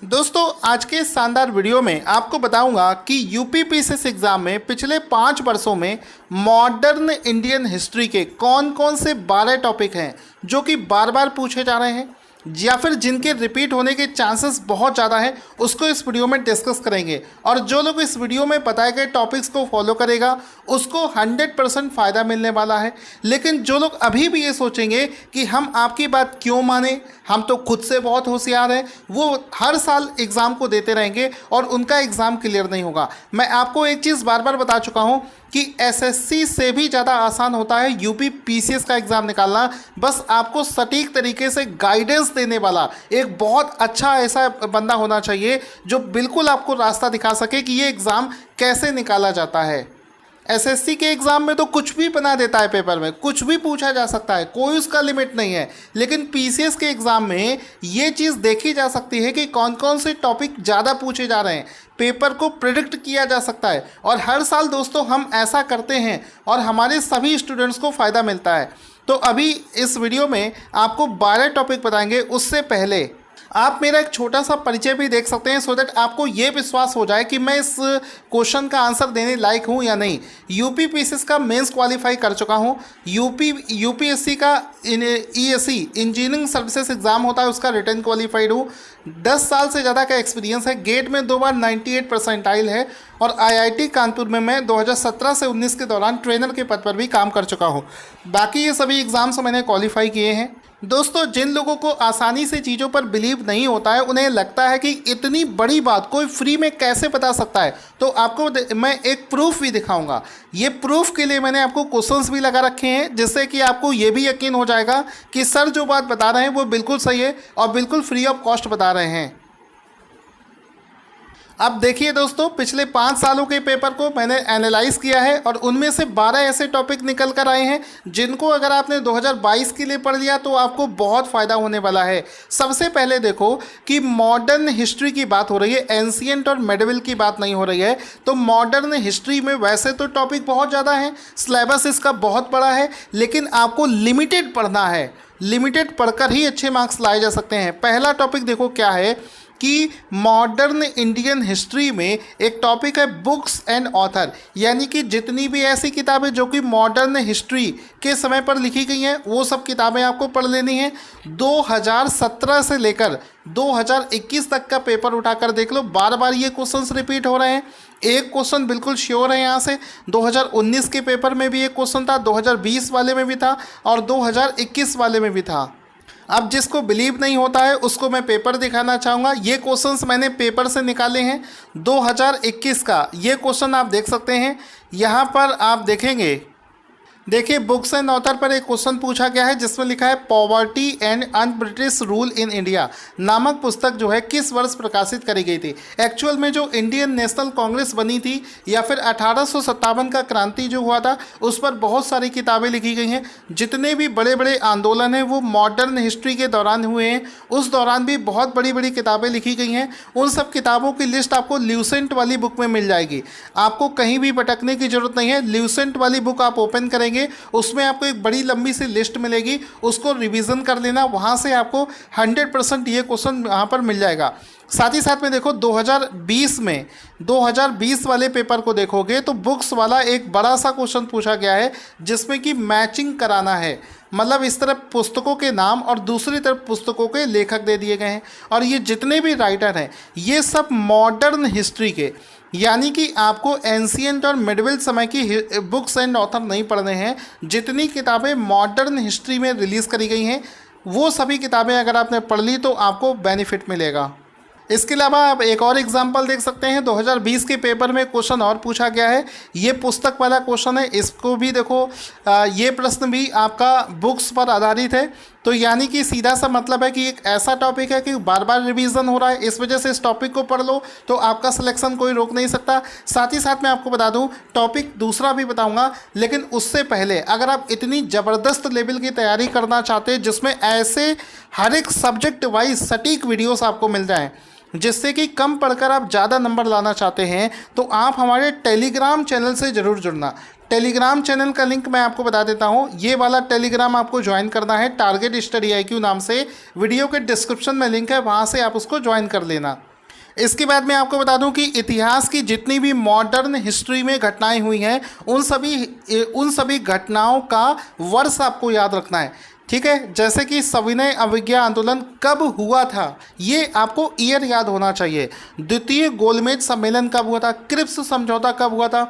दोस्तों आज के इस शानदार वीडियो में आपको बताऊंगा कि यूपी पीसीएस एग्जाम में पिछले 5 वर्षों में मॉडर्न इंडियन हिस्ट्री के कौन कौन से 12 टॉपिक हैं जो कि बार बार पूछे जा रहे हैं या फिर जिनके रिपीट होने के चांसेस बहुत ज़्यादा हैं, उसको इस वीडियो में डिस्कस करेंगे। और जो लोग इस वीडियो में बताए गए टॉपिक्स को फॉलो करेगा उसको 100% फ़ायदा मिलने वाला है। लेकिन जो लोग अभी भी ये सोचेंगे कि हम आपकी बात क्यों माने, हम तो खुद से बहुत होशियार हैं, वो हर साल एग्ज़ाम को देते रहेंगे और उनका एग्ज़ाम क्लियर नहीं होगा। मैं आपको एक चीज़ बार बार बता चुका हूँ कि एसएससी से भी ज़्यादा आसान होता है यूपी पीसीएस का एग्ज़ाम निकालना। बस आपको सटीक तरीके से गाइडेंस देने वाला एक बहुत अच्छा ऐसा बंदा होना चाहिए जो बिल्कुल आपको रास्ता दिखा सके कि ये एग्ज़ाम कैसे निकाला जाता है। एसएससी के एग्ज़ाम में तो कुछ भी बना देता है, पेपर में कुछ भी पूछा जा सकता है, कोई उसका लिमिट नहीं है। लेकिन पीसीएस के एग्ज़ाम में ये चीज़ देखी जा सकती है कि कौन कौन से टॉपिक ज़्यादा पूछे जा रहे हैं, पेपर को प्रिडिक्ट किया जा सकता है। और हर साल दोस्तों हम ऐसा करते हैं और हमारे सभी स्टूडेंट्स को फ़ायदा मिलता है। तो अभी इस वीडियो में आपको 12 टॉपिक बताएंगे। उससे पहले आप मेरा एक छोटा सा परिचय भी देख सकते हैं, सो दैट आपको ये विश्वास हो जाए कि मैं इस क्वेश्चन का आंसर देने लायक हूँ या नहीं। यूपी पीसीएस का मेंस क्वालिफाई कर चुका हूँ। यूपीएससी का ईएससी इंजीनियरिंग सर्विसेज एग्ज़ाम होता है, उसका रिटर्न क्वालिफाइड हूँ। 10 साल से ज़्यादा का एक्सपीरियंस है। गेट में 2 बार 98 परसेंटाइल है। और आईआईटी कानपुर में मैं 2017 से 19 के दौरान ट्रेनर के पद पर भी काम कर चुका हूँ। बाकी ये सभी एग्ज़ाम्स मैंने क्वालिफाई किए हैं। दोस्तों जिन लोगों को आसानी से चीज़ों पर बिलीव नहीं होता है, उन्हें लगता है कि इतनी बड़ी बात कोई फ्री में कैसे बता सकता है, तो आपको मैं एक प्रूफ भी दिखाऊंगा। ये प्रूफ के लिए मैंने आपको क्वेश्चंस भी लगा रखे हैं, जिससे कि आपको ये भी यकीन हो जाएगा कि सर जो बात बता रहे हैं वो बिल्कुल सही है और बिल्कुल फ्री ऑफ कॉस्ट बता रहे हैं। अब देखिए दोस्तों, पिछले 5 सालों के पेपर को मैंने एनालाइज किया है और उनमें से 12 ऐसे टॉपिक निकल कर आए हैं जिनको अगर आपने 2022 के लिए पढ़ लिया तो आपको बहुत फ़ायदा होने वाला है। सबसे पहले देखो कि मॉडर्न हिस्ट्री की बात हो रही है, एंशिएंट और मेडिवल की बात नहीं हो रही है। तो मॉडर्न हिस्ट्री में वैसे तो टॉपिक बहुत ज़्यादा हैं, सिलेबस इसका बहुत बड़ा है, लेकिन आपको लिमिटेड पढ़ना है। लिमिटेड पढ़कर ही अच्छे मार्क्स लाए जा सकते हैं। पहला टॉपिक देखो क्या है कि मॉडर्न इंडियन हिस्ट्री में एक टॉपिक है बुक्स एंड ऑथर, यानी कि जितनी भी ऐसी किताबें जो कि मॉडर्न हिस्ट्री के समय पर लिखी गई हैं वो सब किताबें आपको पढ़ लेनी है। 2017 से लेकर 2021 तक का पेपर उठाकर देख लो, बार बार ये क्वेश्चंस रिपीट हो रहे हैं। एक क्वेश्चन बिल्कुल श्योर है यहाँ से, 2019 के पेपर में भी एक क्वेश्चन था, 2020 वाले में भी था और 2021 वाले में भी था। अब जिसको बिलीव नहीं होता है उसको मैं पेपर दिखाना चाहूँगा। ये क्वेश्चंस मैंने पेपर से निकाले हैं 2021 का। ये क्वेश्चन आप देख सकते हैं, यहाँ पर आप देखेंगे, देखिए बुक्स एंड ऑथर पर एक क्वेश्चन पूछा गया है जिसमें लिखा है poverty and un British rule in India नामक पुस्तक जो है किस वर्ष प्रकाशित करी गई थी। एक्चुअल में जो इंडियन नेशनल कांग्रेस बनी थी या फिर 1857 का क्रांति जो हुआ था उस पर बहुत सारी किताबें लिखी गई हैं। जितने भी बड़े बड़े आंदोलन हैं वो मॉडर्न हिस्ट्री के दौरान हुए हैं, उस दौरान भी बहुत बड़ी बड़ी किताबें लिखी गई हैं। उन सब किताबों की लिस्ट आपको ल्यूसेंट वाली बुक में मिल जाएगी, आपको कहीं भी भटकने की जरूरत नहीं है। ल्यूसेंट वाली बुक आप ओपन करेंगे, उसमें आपको एक बड़ी लंबी सी लिस्ट मिलेगी, उसको रिवीजन कर लेना, वहां से आपको 100% ये क्वेश्चन यहाँ पर मिल जाएगा। साथ ही साथ में देखो 2020 वाले पेपर को देखोगे तो बुक्स वाला एक बड़ा सा क्वेश्चन पूछा गया है जिसमें कि मैचिंग कराना है। मतलब इस तरफ पुस्तकों के नाम और दूसरी तरफ पुस्तकों के लेखक दे दिए गए हैं और ये जितने भी राइटर हैं ये सब मॉडर्न हिस्ट्री के, यानी कि आपको एंशिएंट और मिडिवल समय की बुक्स एंड ऑथर नहीं पढ़ने हैं। जितनी किताबें मॉडर्न हिस्ट्री में रिलीज़ करी गई हैं वो सभी किताबें अगर आपने पढ़ ली तो आपको बेनिफिट मिलेगा। इसके अलावा आप एक और एग्जाम्पल देख सकते हैं, 2020 के पेपर में क्वेश्चन और पूछा गया है, ये पुस्तक वाला क्वेश्चन है, इसको भी देखो। ये प्रश्न भी आपका बुक्स पर आधारित है। तो यानी कि सीधा सा मतलब है कि एक ऐसा टॉपिक है कि बार बार रिवीजन हो रहा है, इस वजह से इस टॉपिक को पढ़ लो तो आपका सिलेक्शन कोई रोक नहीं सकता। साथ ही साथ मैं आपको बता दूं टॉपिक दूसरा भी बताऊंगा, लेकिन उससे पहले अगर आप इतनी ज़बरदस्त लेवल की तैयारी करना चाहते हैं जिसमें ऐसे हर एक सब्जेक्ट वाइज सटीक वीडियोस आपको मिल जाएँ, जिससे कि कम पढ़कर आप ज़्यादा नंबर लाना चाहते हैं, तो आप हमारे टेलीग्राम चैनल से ज़रूर जुड़ना। टेलीग्राम चैनल का लिंक मैं आपको बता देता हूँ। ये वाला टेलीग्राम आपको ज्वाइन करना है, टारगेट स्टडी IQ नाम से। वीडियो के डिस्क्रिप्शन में लिंक है, वहाँ से आप उसको ज्वाइन कर लेना। इसके बाद मैं आपको बता दूं कि इतिहास की जितनी भी मॉडर्न हिस्ट्री में घटनाएं हुई हैं उन सभी घटनाओं का वर्ष आपको याद रखना है, ठीक है। जैसे कि सविनय अवज्ञा आंदोलन कब हुआ था, ये आपको ईयर याद होना चाहिए। द्वितीय गोलमेज सम्मेलन कब हुआ था, क्रिप्स समझौता कब हुआ था,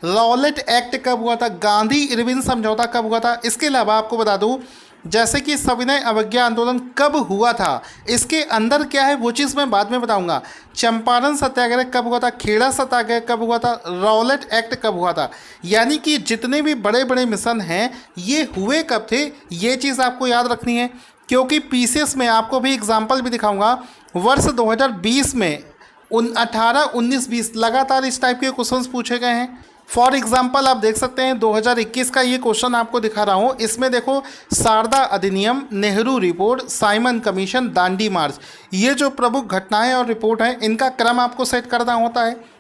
रॉलेट एक्ट कब हुआ था, गांधी इरविन समझौता कब हुआ था। इसके अलावा आपको बता दूं जैसे कि सविनय अवज्ञा आंदोलन कब हुआ था, इसके अंदर क्या है वो चीज़ मैं बाद में बताऊंगा। चंपारण सत्याग्रह कब हुआ था, खेड़ा सत्याग्रह कब हुआ था, रॉलेट एक्ट कब हुआ था। यानी कि जितने भी बड़े बड़े मिशन हैं ये हुए कब थे, ये चीज़ आपको याद रखनी है। क्योंकि पीसीएस में आपको भी एग्जाम्पल भी दिखाऊंगा। वर्ष 2020 में 18, 19, 20 लगातार इस टाइप के क्वेश्चंस पूछे गए हैं। फॉर एग्जाम्पल आप देख सकते हैं 2021 का ये क्वेश्चन आपको दिखा रहा हूँ। इसमें देखो शारदा अधिनियम, Nehru Report, Simon Commission, Dandi March, ये जो प्रमुख घटनाएं और रिपोर्ट हैं इनका क्रम आपको सेट करना होता है।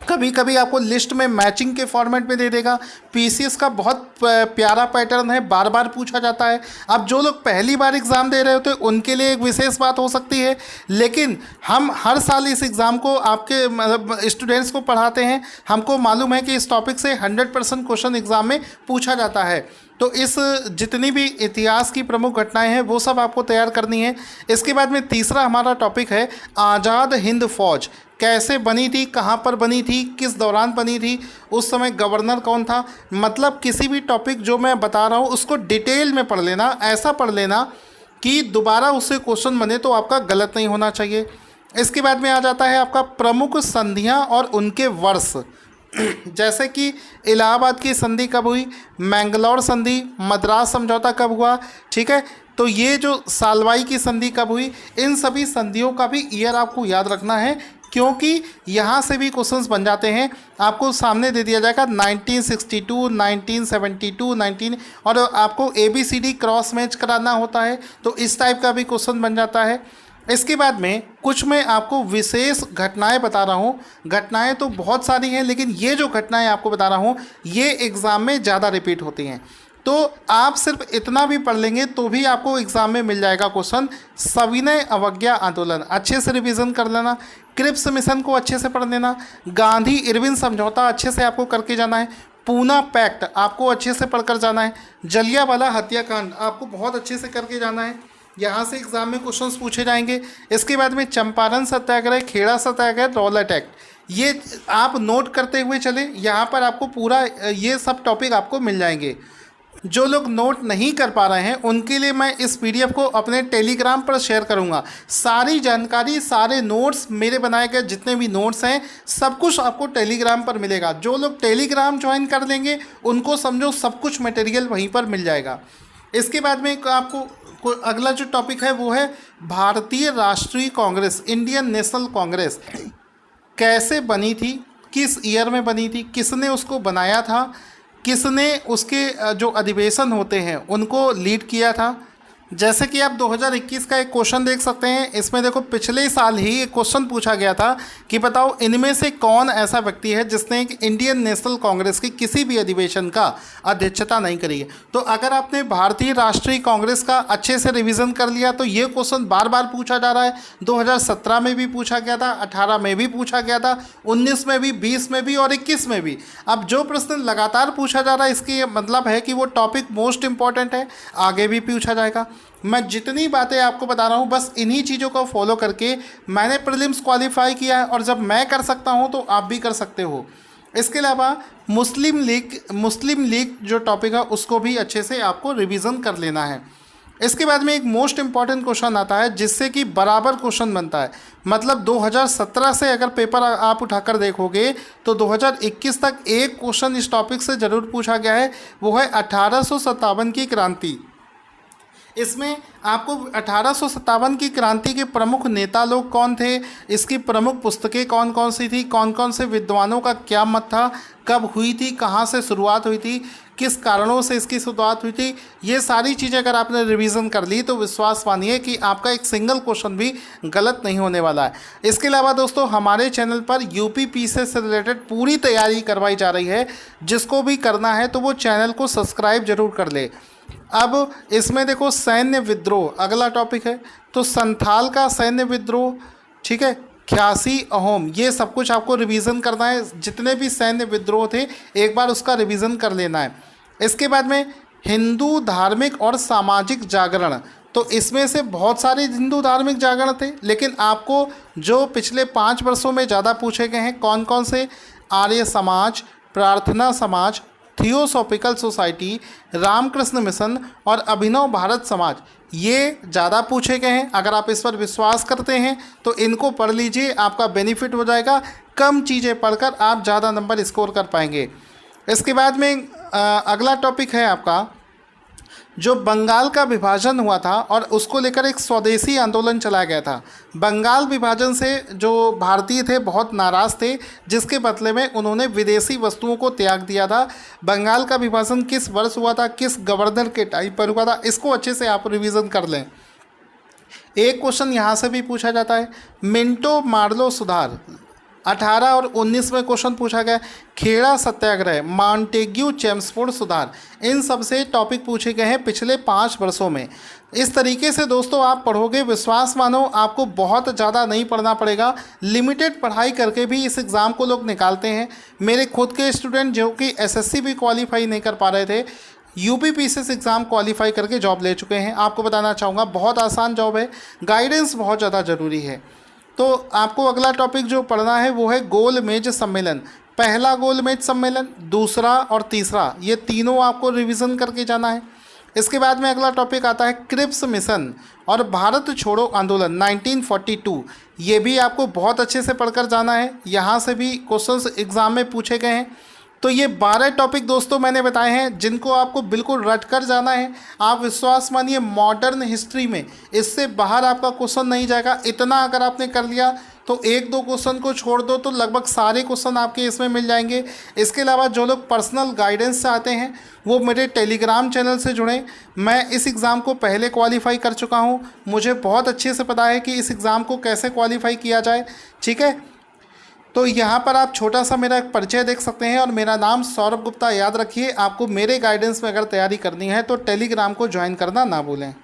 कभी कभी आपको लिस्ट में मैचिंग के फॉर्मेट में दे देगा। पीसीएस का बहुत प्यारा पैटर्न है, बार बार पूछा जाता है। अब जो लोग पहली बार एग्ज़ाम दे रहे होते हैं उनके लिए एक विशेष बात हो सकती है, लेकिन हम हर साल इस एग्ज़ाम को आपके मतलब स्टूडेंट्स को पढ़ाते हैं। हमको मालूम है कि इस टॉपिक से 100% क्वेश्चन एग्ज़ाम में पूछा जाता है। तो इस जितनी भी इतिहास की प्रमुख घटनाएं हैं वो सब आपको तैयार करनी है। इसके बाद में तीसरा हमारा टॉपिक है आज़ाद हिंद फौज कैसे बनी थी, कहाँ पर बनी थी, किस दौरान बनी थी, उस समय गवर्नर कौन था। मतलब किसी भी टॉपिक जो मैं बता रहा हूँ उसको डिटेल में पढ़ लेना, ऐसा पढ़ लेना कि दोबारा उससे क्वेश्चन बने तो आपका गलत नहीं होना चाहिए। इसके बाद में आ जाता है आपका प्रमुख संधियाँ और उनके वर्ष। जैसे कि इलाहाबाद की संधि कब हुई, मैंगलोर संधि, मद्रास समझौता कब हुआ, ठीक है। तो ये जो सालवाई की संधि कब हुई, इन सभी संधियों का भी ईयर आपको याद रखना है, क्योंकि यहाँ से भी क्वेश्चंस बन जाते हैं। आपको सामने दे दिया जाएगा 1962, 1972, 19 और आपको ABCD क्रॉस मैच कराना होता है, तो इस टाइप का भी क्वेश्चन बन जाता है। इसके बाद में कुछ मैं आपको विशेष घटनाएं बता रहा हूं। घटनाएं तो बहुत सारी हैं, लेकिन ये जो घटनाएं आपको बता रहा हूं ये एग्ज़ाम में ज़्यादा रिपीट होती हैं। तो आप सिर्फ इतना भी पढ़ लेंगे तो भी आपको एग्ज़ाम में मिल जाएगा क्वेश्चन। सविनय अवज्ञा आंदोलन अच्छे से रिवीजन कर लेना, क्रिप्स मिशन को अच्छे से पढ़ लेना, गांधी इरविन समझौता अच्छे से आपको करके जाना है, पूना पैक्ट आपको अच्छे से पढ़कर जाना है, जलियांवाला हत्याकांड आपको बहुत अच्छे से करके जाना है, यहाँ से एग्जाम में क्वेश्चंस पूछे जाएंगे। इसके बाद में चंपारण सत्याग्रह, खेड़ा सत्याग्रह, रॉलेट एक्ट, ये आप नोट करते हुए चलें। यहाँ पर आपको पूरा ये सब टॉपिक आपको मिल जाएंगे। जो लोग नोट नहीं कर पा रहे हैं उनके लिए मैं इस PDF को अपने टेलीग्राम पर शेयर करूंगा। सारी जानकारी, सारे नोट्स, मेरे बनाए गए जितने भी नोट्स हैं सब कुछ आपको टेलीग्राम पर मिलेगा। जो लोग टेलीग्राम ज्वाइन कर लेंगे उनको समझो सब कुछ मटेरियल वहीं पर मिल जाएगा। इसके बाद में आपको अगला जो टॉपिक है वो है भारतीय राष्ट्रीय कांग्रेस, इंडियन नेशनल कांग्रेस कैसे बनी थी, किस ईयर में बनी थी, किसने उसको बनाया था, किसने उसके जो अधिवेशन होते हैं उनको लीड किया था। जैसे कि आप 2021 का एक क्वेश्चन देख सकते हैं। इसमें देखो पिछले साल ही एक क्वेश्चन पूछा गया था कि बताओ इनमें से कौन ऐसा व्यक्ति है जिसने एक इंडियन नेशनल कांग्रेस की किसी भी अधिवेशन का अध्यक्षता नहीं करी है। तो अगर आपने भारतीय राष्ट्रीय कांग्रेस का अच्छे से रिवीजन कर लिया तो ये क्वेश्चन बार बार पूछा जा रहा है। 2017 में भी पूछा गया था, 18 में भी पूछा गया था, 19 में भी, 20 में भी और 21 में भी। अब जो प्रश्न लगातार पूछा जा रहा है इसकी मतलब है कि वो टॉपिक मोस्ट इंपॉर्टेंट है, आगे भी पूछा जाएगा। मैं जितनी बातें आपको बता रहा हूँ बस इन्हीं चीज़ों को फॉलो करके मैंने प्रीलिम्स क्वालिफाई किया है, और जब मैं कर सकता हूँ तो आप भी कर सकते हो। इसके अलावा मुस्लिम लीग जो टॉपिक है उसको भी अच्छे से आपको रिवीजन कर लेना है। इसके बाद में एक मोस्ट इम्पॉर्टेंट क्वेश्चन आता है जिससे कि बराबर क्वेश्चन बनता है। मतलब 2017 से अगर पेपर आप उठाकर देखोगे तो 2021 तक एक क्वेश्चन इस टॉपिक से ज़रूर पूछा गया है, वो है 1857 की क्रांति। इसमें आपको 1857 की क्रांति के प्रमुख नेता लोग कौन थे, इसकी प्रमुख पुस्तकें कौन कौन सी थी, कौन कौन से विद्वानों का क्या मत था, कब हुई थी, कहाँ से शुरुआत हुई थी, किस कारणों से इसकी शुरुआत हुई थी, ये सारी चीज़ें अगर आपने रिवीजन कर ली तो विश्वास मानिए कि आपका एक सिंगल क्वेश्चन भी गलत नहीं होने वाला है। इसके अलावा दोस्तों हमारे चैनल पर यूपीपीसीएस से रिलेटेड पूरी तैयारी करवाई जा रही है। जिसको भी करना है तो वो चैनल को सब्सक्राइब जरूर कर ले। अब इसमें देखो सैन्य विद्रोह अगला टॉपिक है, तो संथाल का सैन्य विद्रोह, ठीक है, 86 अहोम, ये सब कुछ आपको रिवीजन करना है। जितने भी सैन्य विद्रोह थे एक बार उसका रिवीजन कर लेना है। इसके बाद में हिंदू धार्मिक और सामाजिक जागरण, तो इसमें से बहुत सारे हिंदू धार्मिक जागरण थे, लेकिन आपको जो पिछले 5 वर्षों में ज़्यादा पूछे गए हैं कौन कौन से, आर्य समाज, प्रार्थना समाज, थियोसॉफिकल सोसाइटी, रामकृष्ण मिशन और अभिनव भारत समाज, ये ज़्यादा पूछे गए हैं। अगर आप इस पर विश्वास करते हैं तो इनको पढ़ लीजिए, आपका बेनिफिट हो जाएगा। कम चीज़ें पढ़कर आप ज़्यादा नंबर स्कोर कर पाएंगे। इसके बाद में अगला टॉपिक है आपका जो बंगाल का विभाजन हुआ था और उसको लेकर एक स्वदेशी आंदोलन चलाया गया था। बंगाल विभाजन से जो भारतीय थे बहुत नाराज़ थे, जिसके बदले में उन्होंने विदेशी वस्तुओं को त्याग दिया था। बंगाल का विभाजन किस वर्ष हुआ था, किस गवर्नर के टाइम पर हुआ था, इसको अच्छे से आप रिवीजन कर लें। एक क्वेश्चन यहाँ से भी पूछा जाता है, मिंटो मार्लो सुधार 18 और 19 में क्वेश्चन पूछा गया। खेड़ा सत्याग्रह, मॉन्टेग्यू चेम्सफोर्ड सुधार, इन सब से टॉपिक पूछे गए हैं पिछले 5 वर्षों में। इस तरीके से दोस्तों आप पढ़ोगे, विश्वास मानो आपको बहुत ज़्यादा नहीं पढ़ना पड़ेगा। लिमिटेड पढ़ाई करके भी इस एग्ज़ाम को लोग निकालते हैं। मेरे खुद के स्टूडेंट जो कि एसएससी भी क्वालिफाई नहीं कर पा रहे थे, यूपीपीसीएस एग्ज़ाम क्वालिफाई करके जॉब ले चुके हैं। आपको बताना चाहूँगा बहुत आसान जॉब है, गाइडेंस बहुत ज़्यादा ज़रूरी है। तो आपको अगला टॉपिक जो पढ़ना है वो है गोलमेज सम्मेलन। पहला गोलमेज सम्मेलन, दूसरा और तीसरा, ये तीनों आपको रिवीजन करके जाना है। इसके बाद में अगला टॉपिक आता है क्रिप्स मिशन और भारत छोड़ो आंदोलन 1942, ये भी आपको बहुत अच्छे से पढ़कर जाना है। यहाँ से भी क्वेश्चंस एग्ज़ाम में पूछे गए हैं। तो ये 12 टॉपिक दोस्तों मैंने बताए हैं जिनको आपको बिल्कुल रट कर जाना है। आप विश्वास मानिए मॉडर्न हिस्ट्री में इससे बाहर आपका क्वेश्चन नहीं जाएगा। इतना अगर आपने कर लिया तो 1-2 क्वेश्चन को छोड़ दो तो लगभग सारे क्वेश्चन आपके इसमें मिल जाएंगे। इसके अलावा जो लोग पर्सनल गाइडेंस चाहते हैं वो मेरे टेलीग्राम चैनल से जुड़ें। मैं इस एग्ज़ाम को पहले क्वालिफाई कर चुका हूँ, मुझे बहुत अच्छे से पता है कि इस एग्ज़ाम को कैसे क्वालिफाई किया जाए, ठीक है। तो यहाँ पर आप छोटा सा मेरा एक परिचय देख सकते हैं और मेरा नाम सौरभ गुप्ता। याद रखिए, आपको मेरे गाइडेंस में अगर तैयारी करनी है तो टेलीग्राम को ज्वाइन करना ना भूलें।